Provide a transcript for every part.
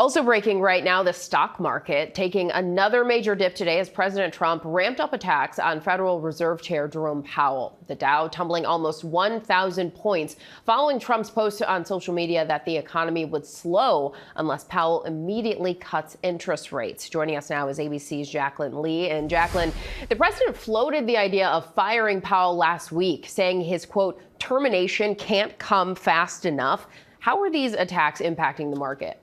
Also breaking right now, the stock market taking another major dip today as President Trump ramped up attacks on Federal Reserve Chair Jerome Powell. The Dow tumbling almost 1,000 points following Trump's post on social media that the economy would slow unless Powell immediately cuts interest rates. Joining us now is ABC's Jacqueline Lee. And Jacqueline, the president floated the idea of firing Powell last week, saying his, quote, termination can't come fast enough. How are these attacks impacting the market?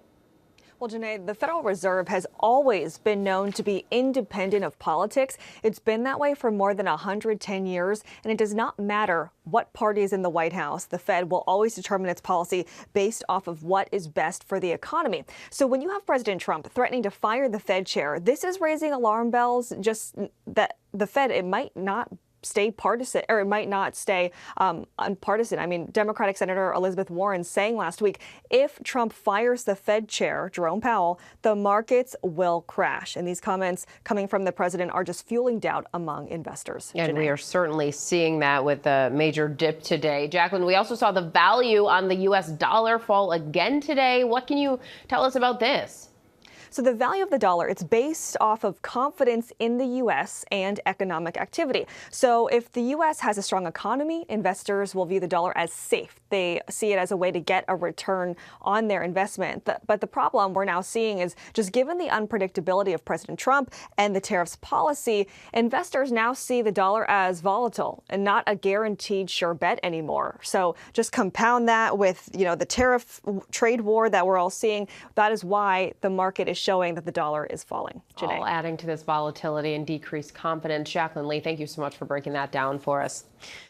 Well, Janae, the Federal Reserve has always been known to be independent of politics. It's been that way for more than 110 years, and it does not matter what party is in the White House. The Fed will always determine its policy based off of what is best for the economy. So when you have President Trump threatening to fire the Fed chair, this is raising alarm bells, just that the Fed, it might not stay partisan, or it might not stay unpartisan. I mean, Democratic Senator Elizabeth Warren saying last week, if Trump fires the Fed chair, Jerome Powell, the markets will crash. And these comments coming from the president are just fueling doubt among investors. And Janae. we are certainly seeing that with the major dip today. Jacqueline, we also saw the value on the U.S. dollar fall again today. What can you tell us about this? So the value of the dollar, it's based off of confidence in the U.S. and economic activity. So if the U.S. has a strong economy, investors will view the dollar as safe. They see it as a way to get a return on their investment. But the problem we're now seeing is just given the unpredictability of President Trump and the tariffs policy, investors now see the dollar as volatile and not a guaranteed sure bet anymore. So just compound that with, the tariff trade war that we're all seeing. That is why the market is showing that the dollar is falling. Janae. All adding to this volatility and decreased confidence. Jacqueline Lee, thank you so much for breaking that down for us.